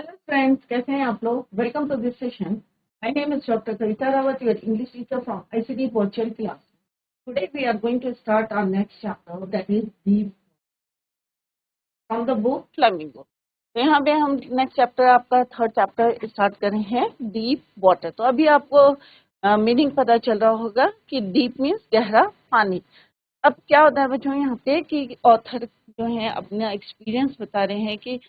Hello friends, कैसे हैं आप लोग? Welcome to this session. My name is doctor Kavita Rawat, your English teacher from ICT virtual class. Today we are going to start our next chapter, that is deep, from the book Flamingo. तो यहाँ पे हम next chapter, आपका third chapter start कर रहे हैं, deep water. तो अभी आपको मीनिंग पता चल रहा होगा कि डीप मीन्स गहरा पानी। अब क्या होता है बच्चों यहाँ पे कि ऑथर जो है अपना एक्सपीरियंस बता रहे हैं कि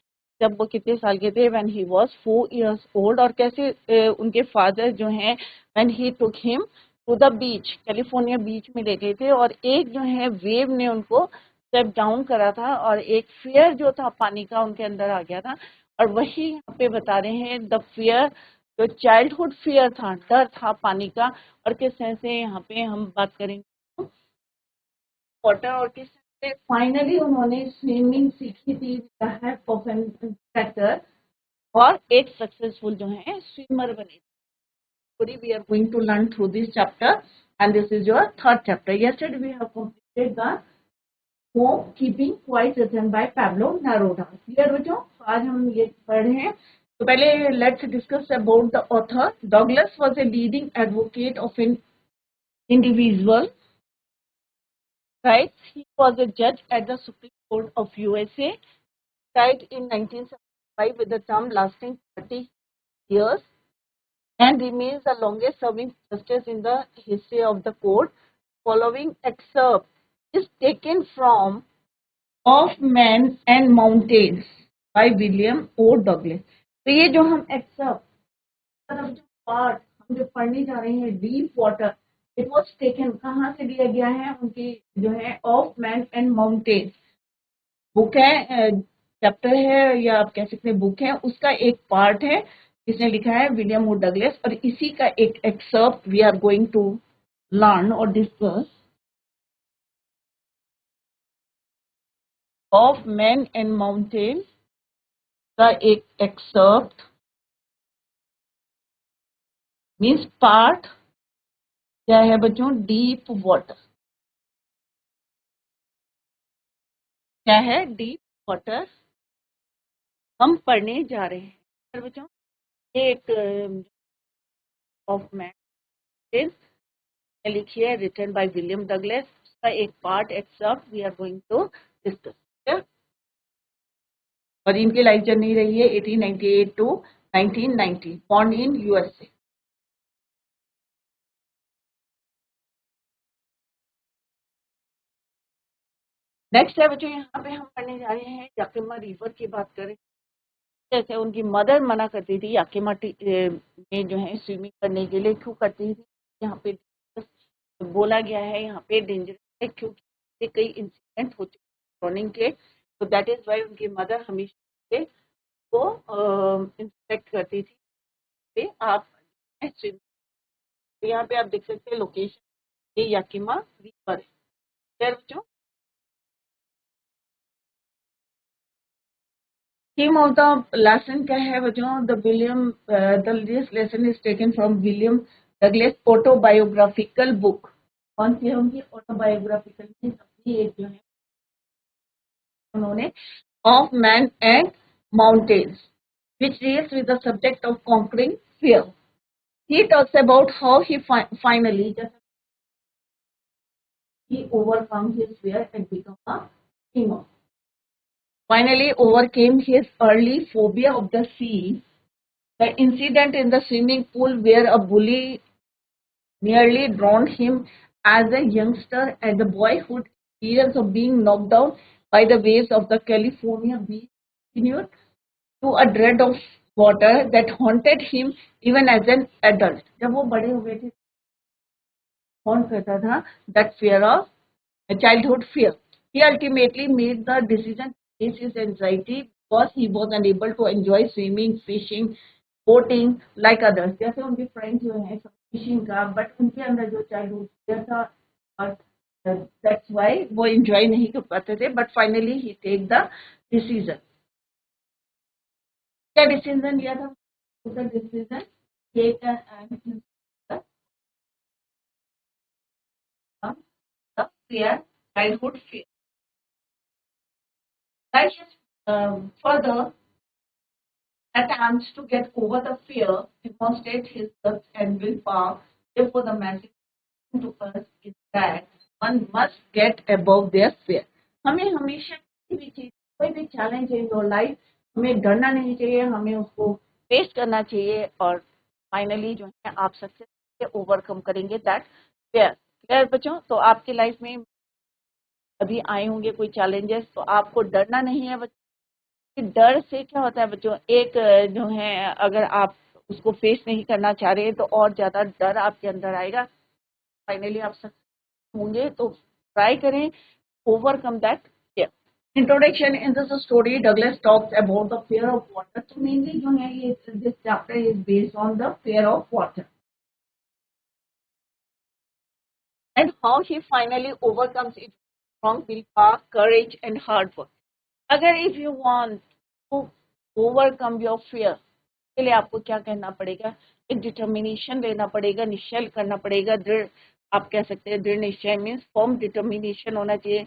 जब वो कितने साल के थे, when he was 4 years old, और कैसे उनके फादर जो हैं when he took him to the beach, California beach में ले गए थे, और एक जो है वेव ने उनको स्टेप डाउन करा था, और एक फियर जो था पानी का उनके अंदर आ गया था। और वही यहाँ पे बता रहे हैं द फियर, जो चाइल्डहुड फियर था, डर था पानी का, और किस तरह से यहाँ पे हम बात करेंगे वाटर, और किस तरह से फाइनली उन्होंने स्विमिंग सीखी थी with the help of N instructor, और एक सक्सेसफुल जो है स्विमर बने। Today we are going to learn through this chapter, and this is your third chapter. Yesterday we have completed the home keeping quiet written by Pablo Neruda. Clear बच्चों? आज हम ये पढ़ रहे हैं। तो पहले let's discuss about the author. Douglas was a leading advocate of an individual rights. He was a judge at the Supreme Court of USA. Died in 1975 with a term lasting 30 years, and remains the longest serving justice in the history of the court. Following excerpt is taken from Of Men and Mountains by William O. Douglas. तो ये जो हम accept मतलब जो part हम जो पढ़ने जा रहे हैं, deep water, it was taken कहाँ से लिया गया है? उनकी जो है of man and mountains book है, चैप्टर है, या आप कह सकते हैं बुक है, उसका एक पार्ट है जिसने लिखा है विलियम ओ डगलस, और इसी का एक excerpt we are going to learn और discuss. Of man and mountain का एक एक्सर्प्ट मीन्स पार्ट क्या है बच्चों? Deep water. क्या है डीप वाटर? हम पढ़ने जा रहे हैं बच्चों। एक ऑफ मैन लिखिए, रिटन बाय विलियम डगलस, का एक part except we are going to discuss. और इनकी लाइफ जर्नी रही है 1898 to 1990, born in USA. Next है बच्चों, यहाँ पे हम पढ़ने जा रहे हैं याकिमा रिवर की बात करें। जैसे उनकी मदर मना करती थी याकिमा में जो है स्विमिंग करने के लिए। क्यों करती थी? यहाँ पे बोला गया है यहाँ पे डेंजरस है, क्योंकि कई इंसिडेंट हो चुके रनिंग के। तो दैट इज वाई उनकी मदर हमेशा को इंस्पेक्ट करती थी पे आप स्विम। तो यहाँ पे आप देख सकते हैं लोकेशन, ये याकिमा रिवर है बच्चों। थीम ऑफ द लेसन क्या है बच्चों? The William this lesson is taken from William Douglas autobiographical book. कौन सी है उनकी ऑटोबायोग्राफिकल में? अपनी एक जो है उन्होंने of man and mountains, which deals with the subject of conquering fear. He talks about how he finally just he overcome his fear and become a swimmer. Finally overcame his early phobia of the sea. The incident in the swimming pool where a bully nearly drowned him as a youngster, and the boyhood experience of being knocked down by the waves of the California beach continued to a dread of water that haunted him even as an adult. जब वो बड़े हुए थे, haunt करता था that fear of childhood fear. He ultimately made the decision to face his anxiety because he was unable to enjoy swimming, fishing, boating like others. जैसे उनके friends जो हैं फिशिंग का, बट उनके अंदर जो चाइल्डहुड fear था, और that's why वो enjoy नहीं कर पाते थे. But finally he take the decision. क्या डिसीजन लिया था? उसका decision take an the fear, childhood fear. That is further attempts to get over the fear, demonstrate his guts and willpower. Therefore, the message to us is that one must get above their fear. हमें हमेशा किसी भी चीज, कोई भी challenge in your life, हमें डरना नहीं चाहिए, हमें उसको फेस करना चाहिए और फाइनली जो है आप सक्सेस से ओवरकम करेंगे दैट फेयर। क्लियर बच्चों? तो आपकी लाइफ में अभी आए होंगे कोई चैलेंजेस, तो आपको डरना नहीं है बच्चों। डर से क्या होता है बच्चों, एक जो है अगर आप उसको फेस नहीं करना चाह रहे हैं तो और ज्यादा डर आपके अंदर आएगा, फाइनली आप सक्सेस होंगे। तो ट्राई करें, overcome that fear. Introduction in this story Douglas talks about the fear of water. तो मेनली जो है ये this chapter is based on the fear of water and how he finally overcomes it, strong will power, courage and hard work. अगर if you want to overcome your fear, के लिए आपको क्या करना पड़ेगा, एक डिटर्मिनेशन लेना पड़ेगा, निश्चय करना पड़ेगा, दृढ़, आप कह सकते हैं दृढ़ निश्चय मीन्स फर्म डिटर्मिनेशन होना चाहिए।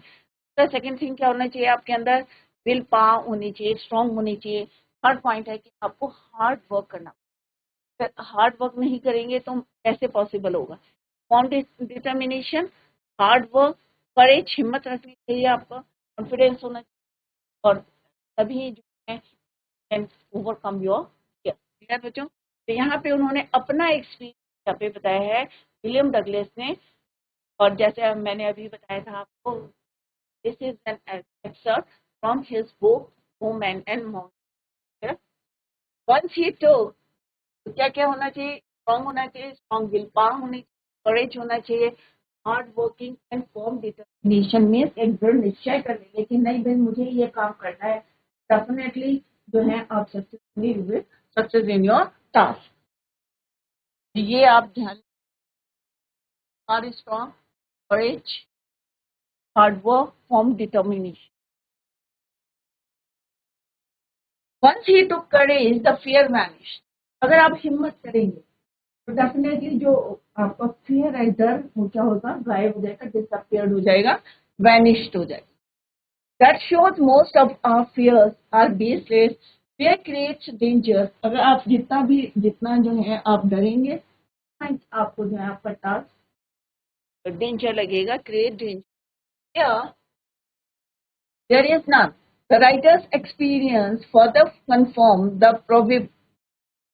तो सेकंड थिंग क्या होना चाहिए आपके अंदर, विल पावर होनी चाहिए, स्ट्रांग होनी चाहिए। थर्ड पॉइंट है कि आपको हार्ड वर्क करना। अगर हार्ड वर्क नहीं करेंगे तो कैसे पॉसिबल होगा? फर्म डिटर्मिनेशन, हार्ड वर्क, करेज, हिम्मत रखनी चाहिए, आपका कॉन्फिडेंस होना चाहिए, और तभी जो है can overcome your fear. Clear बच्चों? तो यहाँ पे उन्होंने अपना एक्सपीरियंस यहाँ पे बताया है विलियम डगलस ने, और जैसे मैंने अभी बताया था आपको, this is an excerpt from his book women and mountain. Once he took, तो क्या क्या होना चाहिए, स्ट्रॉन्ग होना चाहिए, स्ट्रॉन्ग विल पावर होनी चाहिए, करेज होना चाहिए, hard working and form determination means एक दृढ़ निश्चय कर लेंगे कि नहीं भाई मुझे ये काम करना है, डेफिनेटली जो है आप सक्सेस इन योर टास्क। ये आप ध्यान, are strong, courage, hard work, form determination. Once he took courage the fear vanish. अगर आप हिम्मत करेंगे तो डेफिनेटली जो आपका फियर है, डर, वो क्या होगा, गायब हो जाएगा, डिसअपियर्ड हो जाएगा, वैनिश्ड हो जाएगा। That shows most of our fears are baseless. Fear creates danger. अगर आप जितना जो है आप डरेंगे, आपको जो है आपका टास्क डेंजर लगेगा, create danger. There is none. The writer's experience further confirms the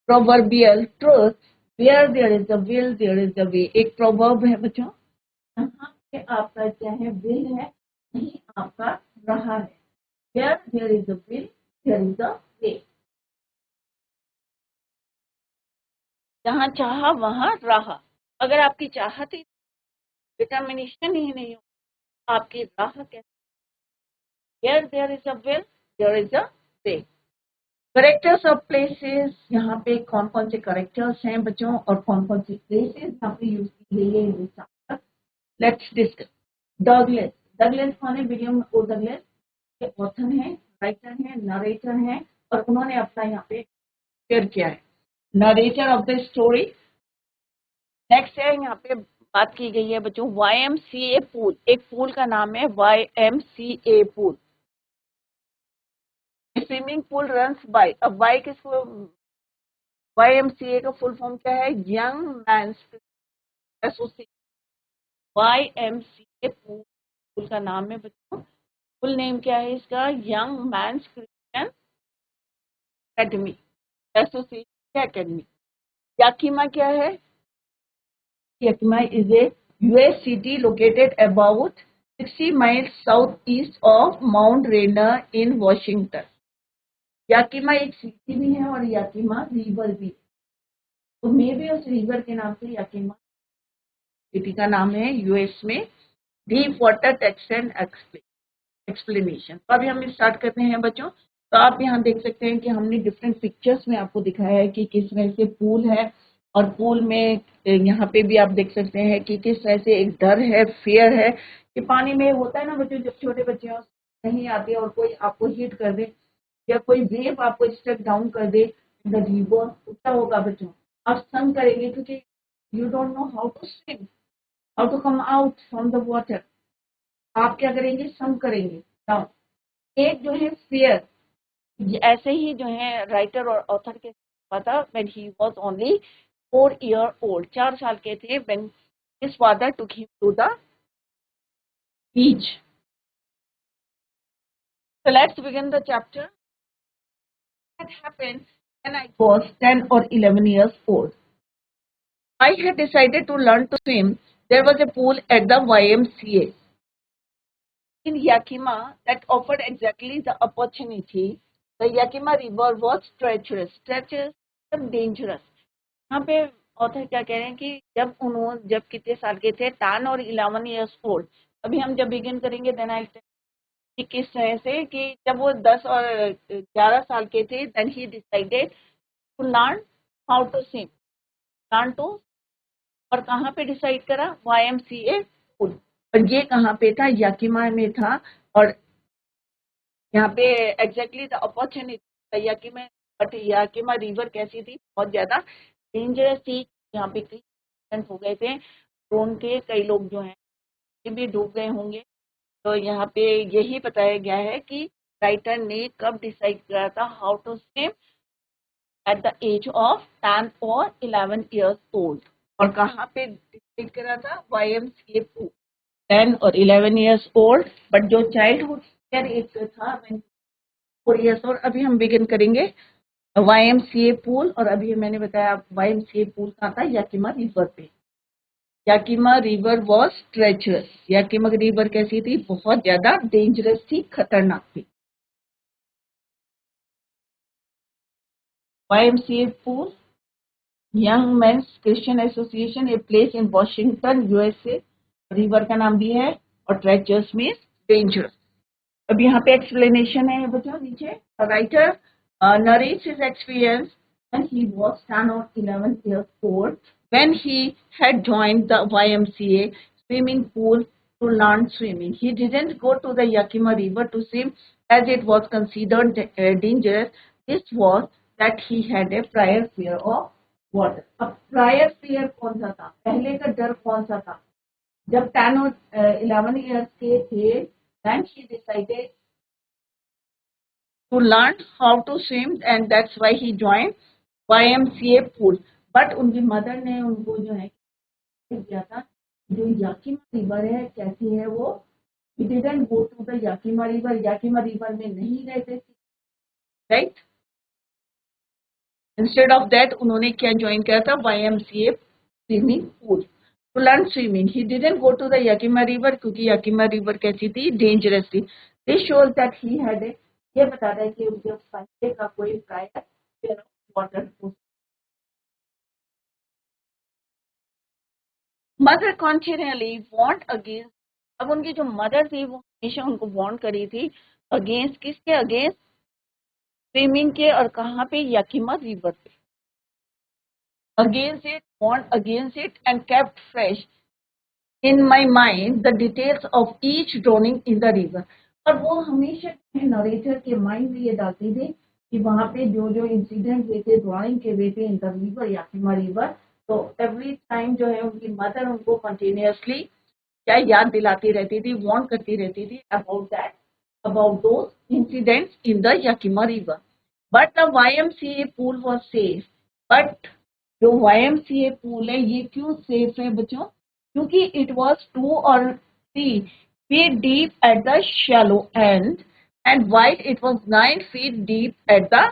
proverbial truth, where there is a will, there is a way. एक proverb है बच्चों, जहाँ पे आपका क्या है, will है, नहीं आपका रहा है। Where there is a will, there is a way. जहाँ चाहा वहाँ रहा। अगर आपकी चाहत ही, डिटर्मिनेशन ही नहीं हो, आपकी राह कैसे? Where there is a will, there is a way. Characters of places, यहाँ पे कौन कौन से करेक्टर्स हैं बच्चों और कौन कौन सी प्लेसेस यहाँ पे यूज की गई है in this chapter, let's discuss. Douglas, Douglas कौन है? विलियम ओ डगलस के ऑथर हैं, राइटर हैं, नरेटर हैं, और उन्होंने अपना यहाँ पे शेयर किया है, narrator of the story. Next है यहाँ पे बात की गई है बच्चों YMCA पूल। एक पूल का नाम है YMCA pool. Swimming pool runs by, अब बाय किसको, YMCA का फुल फॉर्म क्या है? Young man's association. YMCA pool का नाम है बच्चों, फुल नेम क्या है इसका? Young man's Christian academy, association academy. Yakima क्या है? Yakima is a US city located about 60 miles southeast of Mount Rainier in Washington. याकीमा एक सिटी भी है और याकीमा रिवर भी है, तो मे भी उस रिवर के नाम से याकीमा सिटी का नाम है US में। Deep water text and explanation. तो अभी हम स्टार्ट करते हैं बच्चों। तो आप यहाँ देख सकते हैं कि हमने डिफरेंट पिक्चर्स में आपको दिखाया है कि किस तरह से पूल है, और पूल में यहाँ पे भी आप देख सकते हैं कि किस तरह से एक डर है, फियर है कि पानी में होता है ना बच्चों, जब छोटे बच्चे नहीं आते और कोई आपको हिट कर दे या कोई वेव आपको स्टेप डाउन कर दे द रिवर, तो क्या होगा बच्चों? आप स्विम करेंगे क्योंकि you don't know how to swim, how to come out from the water. आप क्या करेंगे? स्विम करेंगे। नाउ एक जो है फियर, ऐसे ही जो है राइटर और ऑथर के पता when he was only 4 year old, 4 साल के थे when his father took him to the beach. So let's begin the chapter. That happened when I was 10 or 11 years old. I had decided to learn to swim. There was a pool at the YMCA in Yakima that offered exactly the opportunity. The Yakima River was treacherous and dangerous. यहाँ पे author क्या कह रहे हैं कि जब कितने साल के थे, 10 और 11 years old. अभी हम जब बिगिन करेंगे देन आई कि किस तरह से कि जब वो 10 और 11 साल के थे then he decided to learn how to swim. Learn to, और कहाँ पे डिसाइड करा? YMCA pool. और ये कहाँ पे था? याकिमा में था. और यहाँ पे exactly the opportunity Yakima. But Yakima river कैसी थी? बहुत ज्यादा डेंजरस थी. यहाँ पे कई एक्सीडेंट हो गए थे. ड्रोन के कई लोग जो हैं ये भी डूब गए होंगे. तो यहाँ पे यही बताया गया है कि राइटर ने कब डिसाइड किया था how to swim at the age of 10 और 11 years old. और कहाँ पे डिसाइड करा था? YMCA pool. 10 और 11 years old. बट जो चाइल्डहुड एज था 4 years old. अभी हम बिगिन करेंगे YMCA पूल. और अभी मैंने बताया YMCA पूल कहाँ था? याकिमा रिवर पे. Yakima river was treacherous. Yakima river कैसी थी? बहुत ज्यादा डेंजरस थी, खतरनाक थी. YMCA pool, young mains Christian association, a place in Washington USA. River का नाम भी है. और ट्रेचरस मीन्स डेंजरस. अब यहाँ पे एक्सप्लेनेशन है बच्चों नीचे. Writer narrates his experience when he was 10 or 11 years old when he had joined the YMCA swimming pool to learn swimming. He didn't go to the Yakima River to swim as it was considered dangerous. This was that he had a prior fear of water. अब prior fear कौन सा था? पहले का डर कौन सा था? जब 10 और 11 years के थे then he decided to learn how to swim and that's why he joined YMCA pool. But उनकी मदर ने उनको जो है किया था, जो याकिमा रिवर है कैसी है वो, he didn't go to the Yakima river. Yakima river में नहीं गए थे, राइट. इंस्टेड ऑफ दैट उन्होंने क्या ज्वाइन किया था? YMCA swimming pool to learn swimming. He didn't go to the Yakima river क्योंकि याकिमा रिवर कैसी थी? डेंजरस थी. This shows that he had a, ये बताता है कि उनके पहले का कोई prior water. Mother continuously warned against. अब उनकी जो मदर थी वो हमेशा उनको वॉन्ट करी थी अगेंस्ट. किसके अगेंस्ट? स्विमिंग के. और कहाँ पे? याकिमा रिवर पे. Against it, want against it and kept fresh in my mind the details of each droning in the river. और वो हमेशा नरेटर के माइंड में ये डालती थी कि वहां पे जो जो इंसिडेंट हुए थे ड्राइंग के हुए थे in the river, Yakima river. तो एवरी टाइम जो है उनकी मदर उनको कंटिन्यूअसली क्या याद दिलाती रहती थी, वार्न करती रहती थी about that, about those incidents in the Yakima river. But the YMCA pool was safe. But जो YMCA पूल है ये क्यों सेफ है बच्चों? क्योंकि इट वॉज 2 और 3 feet deep at the shallow end and while it was 9 feet deep at the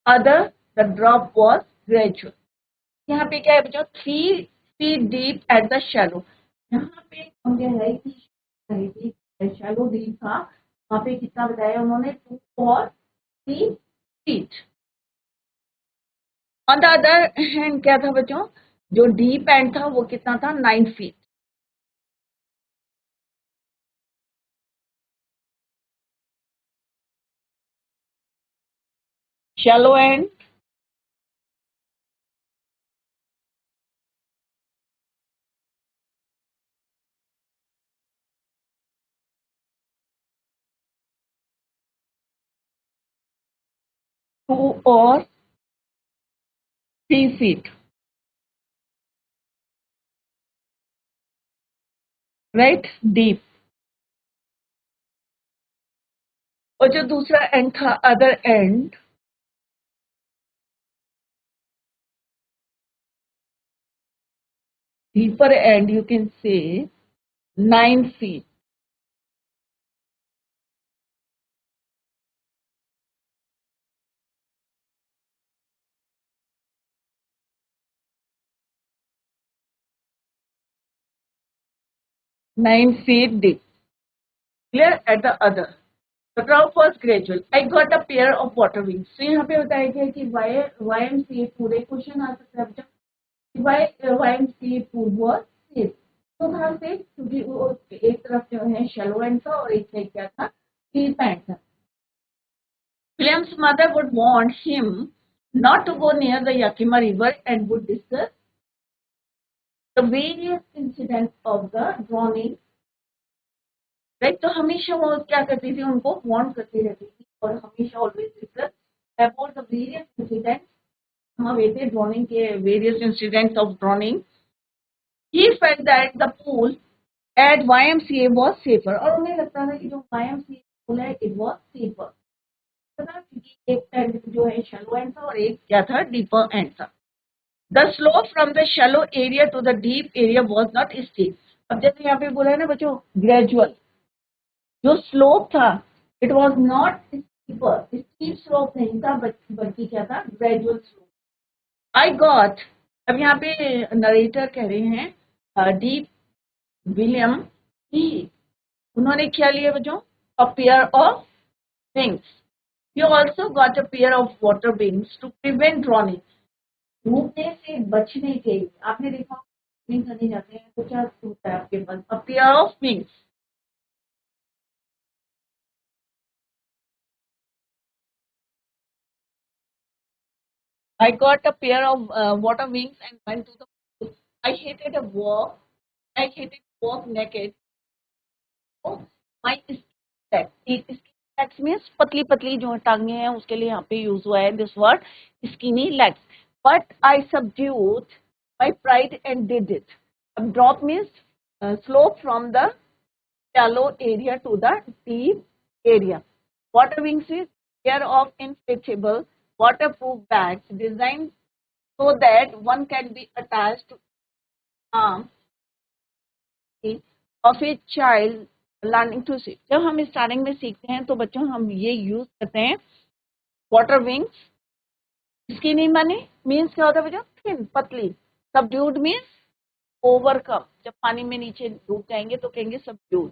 other, the drop was gradual. यहाँ पे क्या है बच्चों? 3 feet deep at the shallow. यहाँ पे हम गहराई थी, शैलो डीप था. वहाँ पे कितना बताया उन्होंने? 2 और 3 feet. On the other hand क्या था बच्चों? जो डीप एंड था वो कितना था? 9 feet. शैलो एंड 2 और 3 feet, right? Deep. और जो दूसरा एंड था, other and, deeper end, you can say 9 feet. Deep. Clear at the other. The drop was gradual. I got a pair of water wings. So यहाँ पे बताया गया कि YMCA पूरे क्वेश्चन आ सकते हैं कि YMCA pool was safe. तो कहाँ से, क्योंकि वो एक तरफ जो है shallow end था और एक साइड क्या था, deep end था. William's mother would want him not to go near the Yakima River and would discuss the various incidents of the drowning. Right, तो हमेशा वो क्या करती थी, उनको वार्न करती रहती थी और हमेशा always discuss about the various incidents, हम हुए थे ड्रॉनिंग के various incidents of drowning. He felt that the pool at YMCA was safer, और उन्हें लगता था कि जो YMCA पूल है इट वाज सेफर, क्योंकि एक एंड जो है शैलो एंड था और एक क्या था, डीपर एंड था. The slope from the shallow area to the deep area was not steep. अब जैसे यहाँ पे बोला है ना बच्चों, ग्रेजुअल जो स्लोप था, it was not steeper, steep slope नहीं था, बल्कि क्या था, ग्रेजुअल स्लोप. आई गॉट, अब यहाँ पे नरेटर कह रहे हैं डी विलियम ही, उन्होंने क्या लिया बच्चों, a pair of wings. You also got a pair of water wings to prevent drowning. डूबने से बचने के लिए, आपने देखा नहीं करने जाते हैं तो क्या होता है आपके पास, a pair of wings. I got a pair of water wings and went to the pool. I hated a walk. I hated walk naked. So my skin legs means पतली पतली जो टांगे हैं उसके लिए यहाँ पे यूज हुआ है this word skinny legs. But I subdued my pride and did it. Drop means slope from the shallow area to the deep area. Water wings is pair of inflatable waterproof bags designed so that one can be attached to arm of a child learning to swim. जब हम starting में सीखते हैं तो बच्चों हम ये use करते हैं वाटर विंग्स. स्किनी माने मीन्स क्या होता है बच्चों, थिन पतली. सबड्यूड मीन्स ओवरकम, जब पानी में नीचे डूब जाएंगे तो कहेंगे subdued.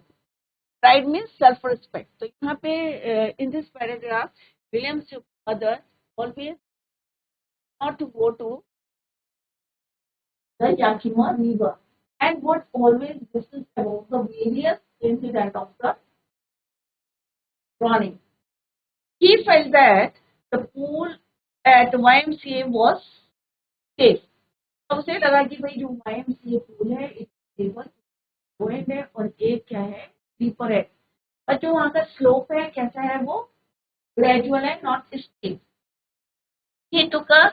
Pride means self respect. तो यहाँ पे in this paragraph William's mother always not to go to the Yakima River and would always discuss about the various incidents of the drowning. He felt that the pool at YMCA was safe. तो उसे लगा कि भाई जो YMCA pool है एक safer point है और एक क्या है, डीपर है. और जो वहाँ का स्लोप है कैसा है, वो ग्रेजुअल है, not steep. He took a,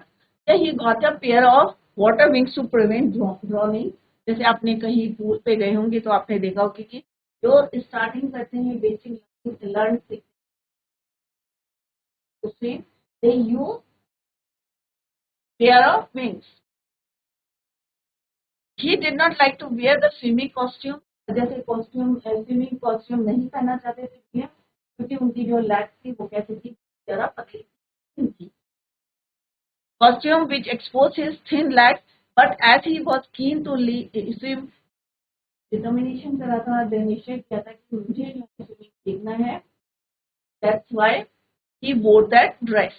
he got a pair of water wings to prevent drowning. जैसे आपने कहीं पूल पे गए होंगे तो आपने देखा होगा कि जो स्टार्टिंग करते हैं बेसिक लर्न उसमें they use pair of wings. He did not like to wear the swimming costume. जैसे कॉस्ट्यूम स्विमिंग कॉस्ट्यूम नहीं पहनना चाहते थे क्योंकि उनकी जो लेग थी वो कैसी थी, जरा पतली थी. Costume which exposed his thin legs, but as he was keen to swim, determination करा था, निश्चय किया था कि मुझे जो स्विमिंग सीखना है. That's why he wore that dress.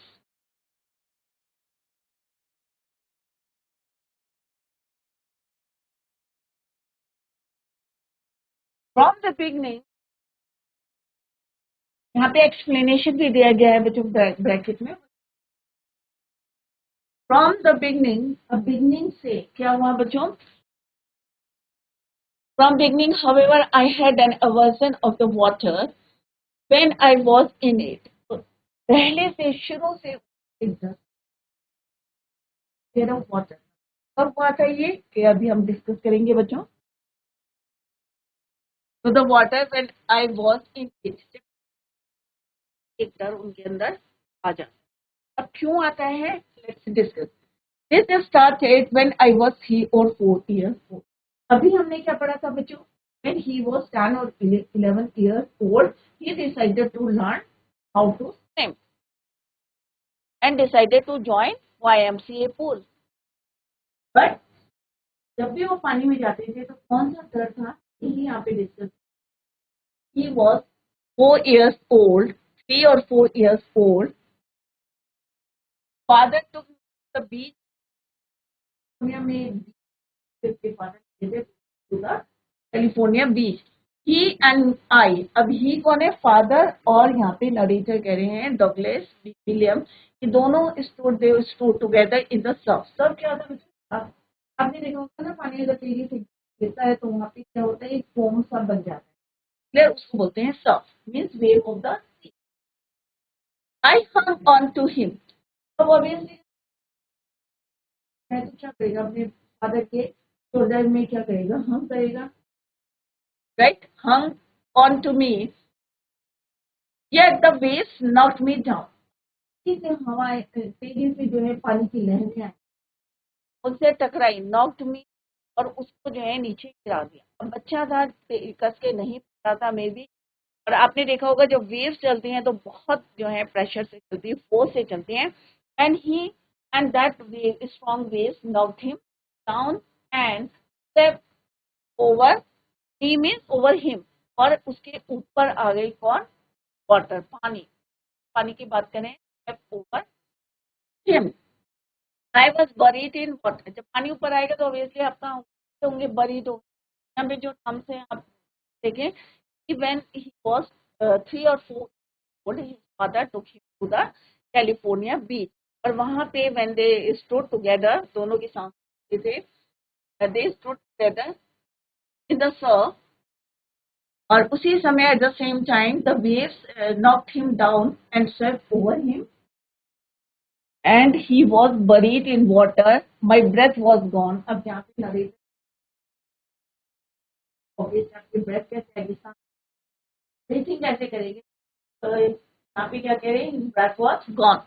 From the beginning, यहाँ पे एक्सप्लेनेशन भी दिया गया है बच्चों ब्रैकेट में. From the beginning, अब beginning से क्या हुआ बच्चों, from beginning, however, I had an aversion of the water when I was in it. तो पहले से शुरू से fear of water. कब हुआ था ये, कि अभी हम डिस्कस करेंगे बच्चों. तो the water when I was in it, एक डर उनके अंदर आ जाता है। अब क्यों आता है, let's discuss. This started when I was 3 or 4 years old। अभी हमने क्या पढ़ा था बच्चों, when he was 10 or 11 years old he decided to learn how to swim and decided to join YMCA pool। But जब भी वो पानी में जाते थे तो कौन सा डर था, यही यहाँ पे discuss. He was 4 years old, 3 or 4 years old। Father took the beach में California beach. He and I, अब ही कौन है, फादर, और यहाँ पे नरेटर कह रहे हैं डगलस विलियम, कि दोनों store together in the Surf. Surf क्या होता है, आपने देखा होगा ना, पानी अगर तेजी से गिरता है तो वहाँ पे क्या होता है, एक फोम सा बन जाता है, क्लियर, उसको बोलते हैं surf, means wave of the sea. I hung on to him. अब ऑब्वियसली मैं तो क्या करेगा, अपने फादर के शोल्डर में क्या करेगा, हम करेगा, right, hung on to me, yet the waves knocked me down। तेजी से हवाएं, तेजी से जो है पानी की लहरें आई, उनसे टकराई, knocked me, और उसको जो है नीचे गिरा दिया। अब बच्चा था, कस के नहीं पता था मे बी, और आपने देखा होगा जब वेव्स चलती हैं तो बहुत जो है प्रेशर से चलती है, फोर्स से चलती हैं, and that wave, strong waves knocked him down and swept over, he means over him, और उसके ऊपर आ गई कौन, वाटर, पानी, पानी की बात करें, over him. I was buried in water, जब पानी ऊपर आएगा तो ऑब्वियसली आप कहाँ होंगे, बरीड होंगे। यहाँ पे जो टर्म्स है आप देखें कि when he was 3 or 4 old his father took him to the California beach, और वहाँ पे व्हेन दे स्टूड टुगेदर, दोनों के साथ थे, they stood together in the Surf, और उसी समय at the same time the waves knocked him down and swept over him and he was buried in water, my breath was gone। अब यहाँ पे नरेटर ऑब्वियसली आपकी breath कैसे आएगी, breathing कैसे करेंगे, तो यहाँ पे क्या कह रहे हैं, breath was gone.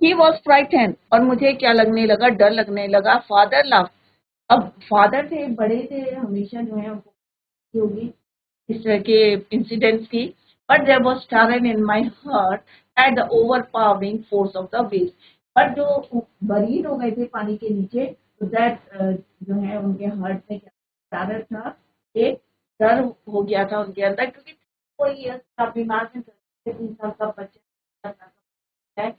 He was frightened, और मुझे क्या लगने लगा, डर लगने लगा। फादर लाफ, अब फादर थे, बड़े थे, हमेशा जो है होगी इस तरह के इंसिडेंट्स की, but there was terror in my heart at the overpowering force of the waves. But जो बरीड हो गए थे पानी के नीचे, तो दैट जो है उनके हार्ट में क्या टेरर था, एक डर हो गया था उनके अंदर, क्योंकि कोई आप बीमार में 3 साल का बच्चा है,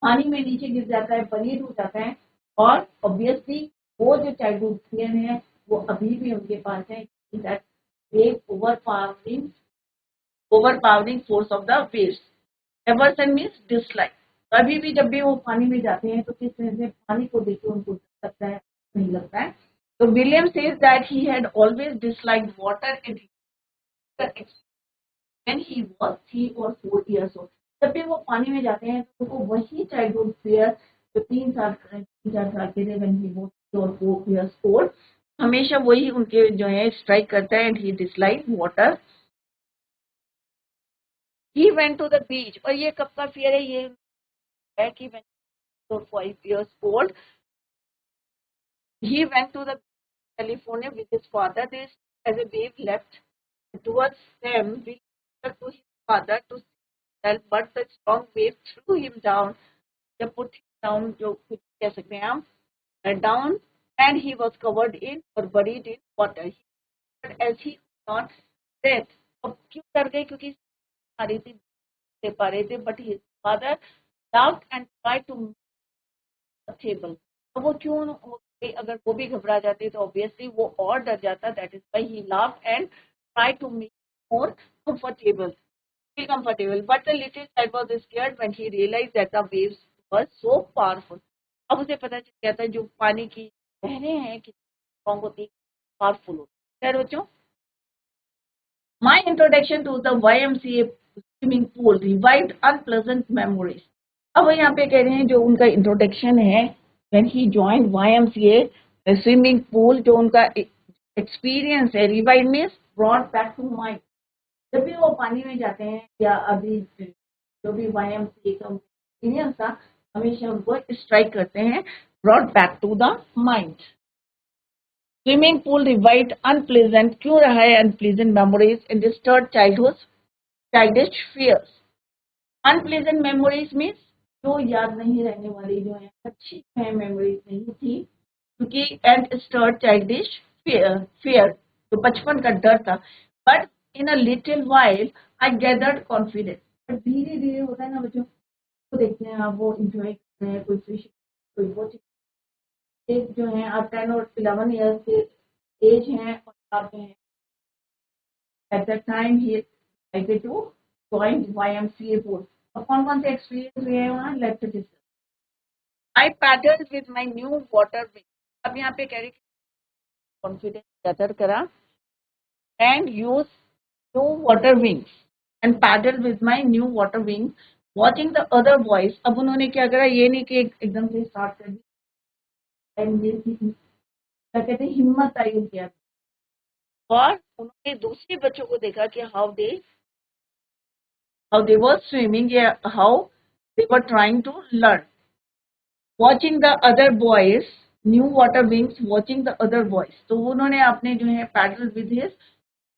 पानी में नीचे गिर जाता है, बरीड हो जाता है, और ऑब्वियसली वो जो चाइल्डहुड फियर है वो अभी भी उनके पास है, that wave overpowering force of the waves. Aversion means dislike, कभी भी जब भी वो पानी में जाते हैं तो किस तरह से पानी को देख के उनको लगता है, नहीं लगता है। तो William says that he had always disliked water and when he was 3 or 4 years old। जब भी वो पानी में जाते हैं तो वो वही चाइल्डहुड फियर जो 3-4 साल के थे, when he was 3 or 4 years old, हमेशा वही उनके जो है स्ट्राइक करता है, and he dislike water. He went to the beach, और ये कब का फियर है, ये है कि when 4-5 years old he went to the California with his father। This as a wave left towards them, we looked to his father to help, but the strong wave threw him down, जब put him down, जो कुछ कह सकते हैं हम, down, and he was covered in or buried in water। But as he could not breathe, अब क्यों डर गए, क्योंकि आ रही थी, दे पा रहे थे, but his father laughed and tried to move the table। अब वो क्यों हो गई, अगर वो भी घबरा जाते तो ऑब्वियसली वो और डर जाता, that is why he laughed and tried to make more comfortable, feel comfortable, but the little child was scared when he realized that the waves were so powerful। अब उसे पता चल गया था जो पानी की लहरें हैं कि स्ट्रॉन्ग होती, पावरफुल होती है। बच्चों, my introduction to the YMCA swimming pool revived unpleasant memories। अब यहाँ पे कह रहे हैं जो उनका इंट्रोडक्शन है, when he joined YMCA swimming pool, जो उनका एक्सपीरियंस है, revive means brought back to mind. जब भी वो पानी में जाते हैं या अभी जो भी YMCA का एक्सपीरियंस था हमेशा उनको स्ट्राइक करते हैं, brought back to the mind. Swimming pool revived unpleasant, क्यों रहा है unpleasant memories in disturb childhood childish fears. Unpleasant memories means जो याद नहीं रहने वाली, जो है अच्छी मेमोरीज नहीं थी, क्योंकि एंड स्टर्ड चाइल्डिश फियर जो बचपन का डर था। But in a little while I gathered confidence. But धीरे धीरे होता है ना बच्चों को, देखते हैं आप वो इंजॉय करते हैं, कोई फिश कोई वो एक जो है आप 10 और 11 ईयर्स के एज हैं और आप जो है at that time he decided to join YMCA board। और कौन कौन से एक्सपीरियंस हुए हैं वहाँ, let's discuss. I paddled with my new water wing। अब यहाँ पे कह रही कॉन्फिडेंस गैदर करा and use new water wings and paddle with my new water wings watching the other boys। अब उन्होंने क्या करा, ये नहीं कि एकदम से स्टार्ट कर दी, क्या कहते हैं हिम्मत आई उनके अंदर, और उन्होंने दूसरे बच्चों को देखा कि हाउ दे वर स्विमिंग, या how they were trying to learn. Watching the other boys, new water wings watching the other boys. तो उन्होंने अपने जो है paddle with his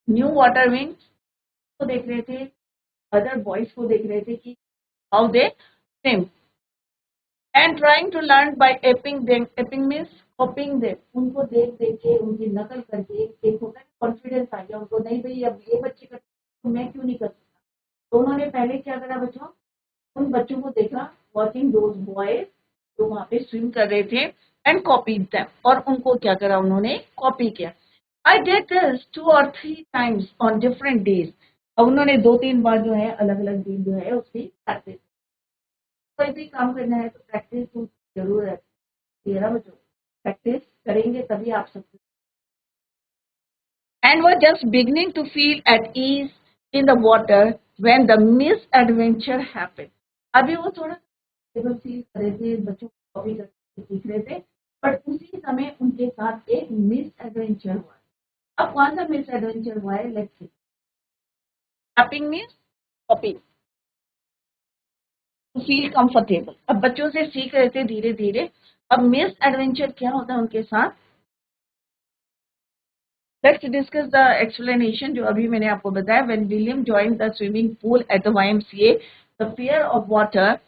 new water wings को देख रहे थे, अदर बॉयज को देख रहे थे कि how they swim and trying to learn by aping them. Aping means copying them, उनको देख देख के उनकी नकल करके एक होता है कॉन्फिडेंस आ गया उनको, नहीं भाई अब ये बच्चे करते तो मैं क्यों नहीं कर सकता। तो उन्होंने पहले क्या करा बच्चों, उन बच्चों को देखा, वॉचिंग दोज बॉयज जो वहां पे स्विम कर रहे थे, एंड कॉपी दैम, और उनको क्या करा उन्होंने कॉपी किया। I did this 2 or 3 times on different days। अब उन्होंने 2-3 बार जो है अलग अलग दिन जो है उसकी प्रैक्टिस। कोई भी काम करना है तो प्रैक्टिस तो जरूर है, ये ना बच्चों, प्रैक्टिस करेंगे तभी आप सकते। And were just beginning to feel at ease in the water when the misadventure happened। अभी वो थोड़ा टेबल फील कर रहे थे, बच्चों को कॉपी करके सीख रहे थे, पर उसी समय उनके साथ एक मिस एडवेंचर हुआ। अब कौन सा मिस एडवेंचर हुआ है, let's see. Tapping means copying, to feel comfortable. अब बच्चों से सीख रहे थे धीरे धीरे, अब मिस एडवेंचर क्या होता है उनके साथ, लेट्स डिस्कस द एक्सप्लेनेशन जो अभी मैंने आपको बताया। When William joined the swimming pool at the YMCA, the fear of water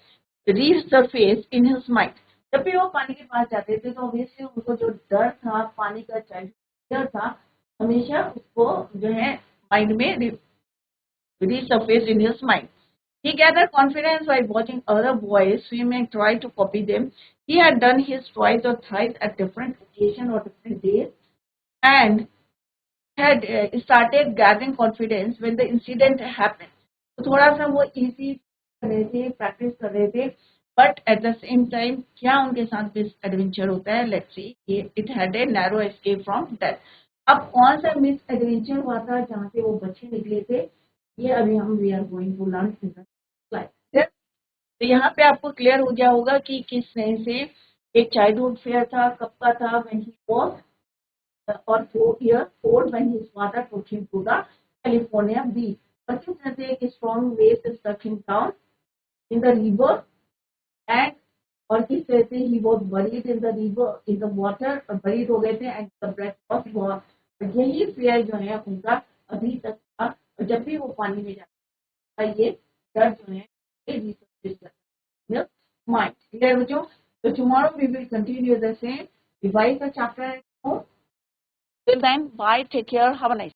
reached the face in his mind. जब भी वो पानी के पास जाते थे तो ऑब्वियसली उनको जो डर था पानी का, डर था, हमेशा उसको जो है माइंड में reach the face in his mind. He gathered confidence by watching other boys swim and tried to copy them। He had done his twice or thrice at different occasions or different days and had started gathering confidence when the incident happened। तो थोड़ा सा वो easy कर रहे थे, practice कर रहे थे, but at the same time क्या उनके साथ मिस एडवेंचर होता है, let's C. It had a narrow escape from death. अब कौन सा मिस एडवेंचर हुआ था जहाँ से वो बच्चे निकले थे, ये अभी हम we are going to learn in the slide. तो यहाँ पे आपको क्लियर हो गया होगा कि किस तरह से एक चाइल्डहुड फेयर था, कब का था, when he was or 4 years old when his father took him to the California beach। और किस तरह से एक strong wave struck him down in the river and और किस तरह से he was buried in the river in the water, और buried हो गए थे and the breath was gone। और यही fear जो है उनका अभी तक था, और जब भी वो पानी में जाता है ये डर जो है ये resurface करता है माइंड। क्लियर बच्चों? तो tomorrow we will continue the same, revise the chapter at home। Till then, bye, take care, have a nice day।